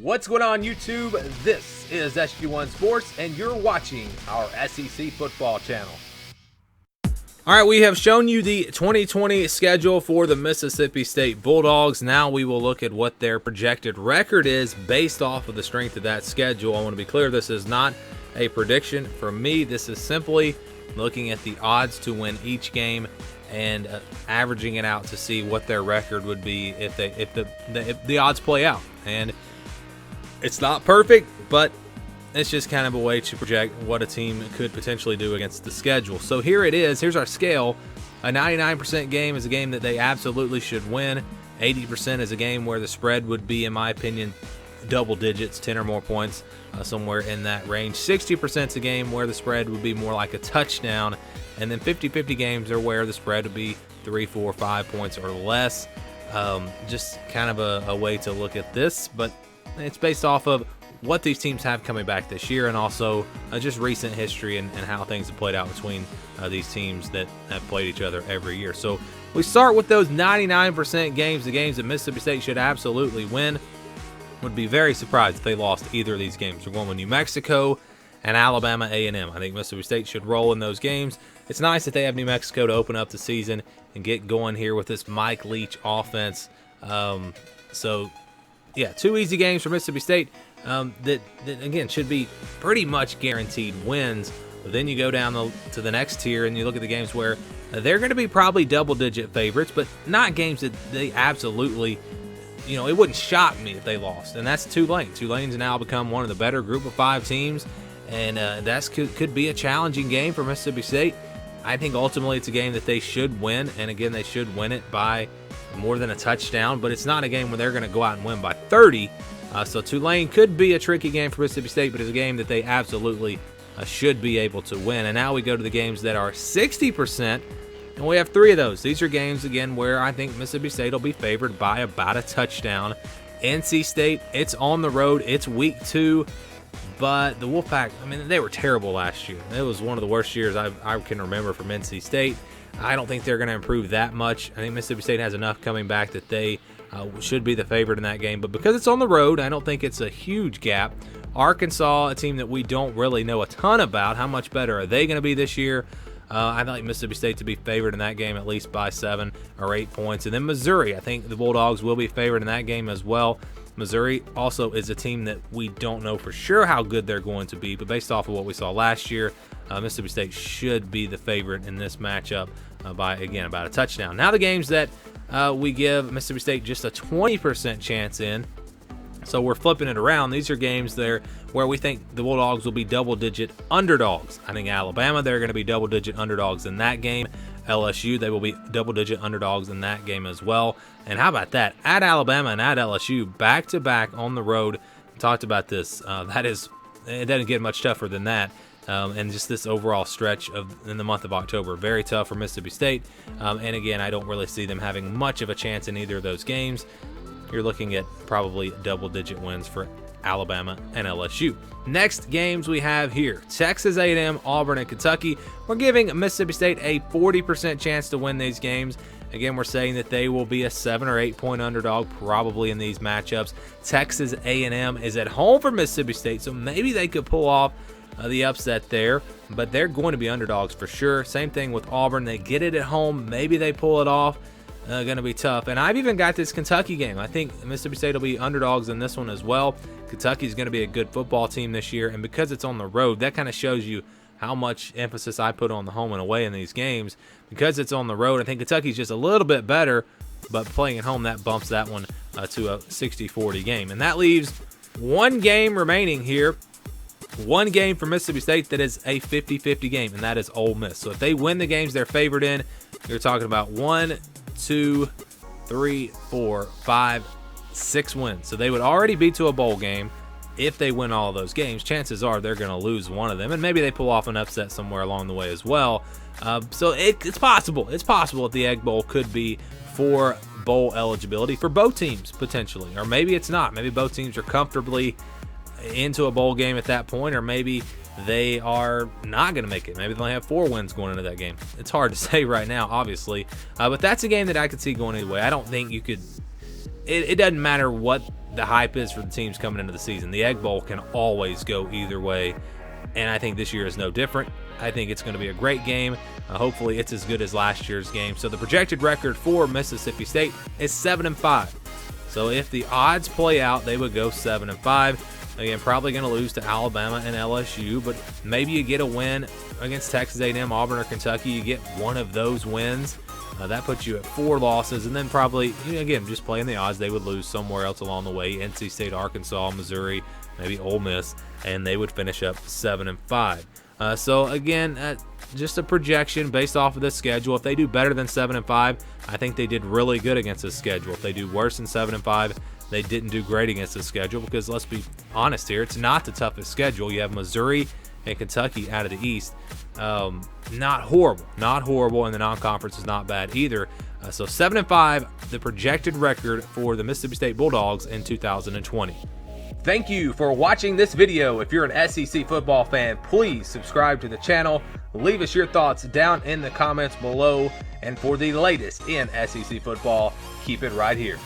What's going on, YouTube? This is SG1 Sports, and you're watching our SEC football channel. All right, we have shown you the 2020 schedule for the Mississippi State Bulldogs. Now we will look at what their projected record is based off of the strength of that schedule. I want to be clear, this is not a prediction for me. This is simply looking at the odds to win each game and averaging it out to see what their record would be if the odds play out. And it's not perfect, but it's just kind of a way to project what a team could potentially do against the schedule. So here it is. Here's our scale. A 99% game is a game that they absolutely should win. 80% is a game where the spread would be, in my opinion, double digits, 10 or more points, somewhere in that range. 60% is a game where the spread would be more like a touchdown. And then 50-50 games are where the spread would be 3, 4, 5 points or less. Just kind of a way to look at this, but it's based off of what these teams have coming back this year and also just recent history and how things have played out between these teams that have played each other every year. So we start with those 99% games, the games that Mississippi State should absolutely win. Would be very surprised if they lost either of these games. We're going with New Mexico and Alabama A&M. I think Mississippi State should roll in those games. It's nice that they have New Mexico to open up the season and get going here with this Mike Leach offense. So, yeah, 2 easy games for Mississippi State that again, should be pretty much guaranteed wins. But then you go down to the next tier and you look at the games where they're going to be probably double-digit favorites, but not games that they absolutely, it wouldn't shock me if they lost. And that's Tulane. Tulane's now become one of the better group of 5 teams, and that could be a challenging game for Mississippi State. I think ultimately it's a game that they should win, and again, they should win it by more than a touchdown, but it's not a game where they're going to go out and win by 30. So Tulane could be a tricky game for Mississippi State, but it's a game that they absolutely should be able to win. And now we go to the games that are 60%, and we have 3 of those. These are games, again, where I think Mississippi State will be favored by about a touchdown. NC State, it's on the road. It's week 2. But the Wolfpack, they were terrible last year. It was one of the worst years I can remember from NC State. I don't think they're going to improve that much. I think Mississippi State has enough coming back that they should be the favorite in that game. But because it's on the road, I don't think it's a huge gap. Arkansas, a team that we don't really know a ton about. How much better are they going to be this year? I'd like Mississippi State to be favored in that game at least by 7 or 8 points. And then Missouri, I think the Bulldogs will be favored in that game as well. Missouri also is a team that we don't know for sure how good they're going to be, but based off of what we saw last year, Mississippi State should be the favorite in this matchup by, again, about a touchdown. Now the games that we give Mississippi State just a 20% chance in, so we're flipping it around. These are games there where we think the Bulldogs will be double-digit underdogs. I think Alabama, they're going to be double-digit underdogs in that game. LSU, they will be double-digit underdogs in that game as well. And how about that? At Alabama and at LSU, back-to-back on the road. We talked about this. It doesn't get much tougher than that. And just this overall stretch in the month of October, very tough for Mississippi State. And again, I don't really see them having much of a chance in either of those games. You're looking at probably double-digit wins for Alabama and LSU. Next games we have here, Texas A&M, Auburn, and Kentucky. We're giving Mississippi State a 40% chance to win these games. Again, we're saying that they will be a 7 or 8 point underdog probably in these matchups. Texas A&M is at home for Mississippi State, so maybe they could pull off the upset there, but they're going to be underdogs for sure. Same thing with Auburn. They get it at home. Maybe they pull it off. Going to be tough. And I've even got this Kentucky game. I think Mississippi State will be underdogs in this one as well. Kentucky is going to be a good football team this year, and because it's on the road, that kind of shows you how much emphasis I put on the home and away in these games. Because it's on the road, I think Kentucky's just a little bit better, but playing at home, that bumps that one to a 60-40 game. And that leaves one game remaining here. One game for Mississippi State that is a 50-50 game, and that is Ole Miss. So if they win the games they're favored in, you're talking about 1, 2, 3, 4, 5, 6 wins. So they would already be to a bowl game if they win all of those games. Chances are they're going to lose one of them, and maybe they pull off an upset somewhere along the way as well. So it's possible. It's possible that the Egg Bowl could be for bowl eligibility for both teams potentially, or maybe it's not. Maybe both teams are comfortably into a bowl game at that point, or maybe they are not going to make it. Maybe they only have 4 wins going into that game. It's hard to say right now, obviously. But that's a game that I could see going either way. I don't think you could – it doesn't matter what the hype is for the teams coming into the season. The Egg Bowl can always go either way, and I think this year is no different. I think it's going to be a great game. Hopefully it's as good as last year's game. So the projected record for Mississippi State is 7-5. So if the odds play out, they would go 7-5. Again, probably going to lose to Alabama and LSU, but maybe you get a win against Texas A&M, Auburn, or Kentucky. You get one of those wins. That puts you at 4 losses, and then probably, again, just playing the odds, they would lose somewhere else along the way. NC State, Arkansas, Missouri, maybe Ole Miss, and they would finish up 7-5. So again, just a projection based off of this schedule. If they do better than 7-5, I think they did really good against this schedule. If they do worse than 7-5, they didn't do great against this schedule, because let's be honest here, it's not the toughest schedule. You have Missouri and Kentucky out of the East. Not horrible, and the non-conference is not bad either. So 7-5, the projected record for the Mississippi State Bulldogs in 2020. Thank you for watching this video. If you're an SEC football fan, please subscribe to the channel. Leave us your thoughts down in the comments below. And for the latest in SEC football, keep it right here.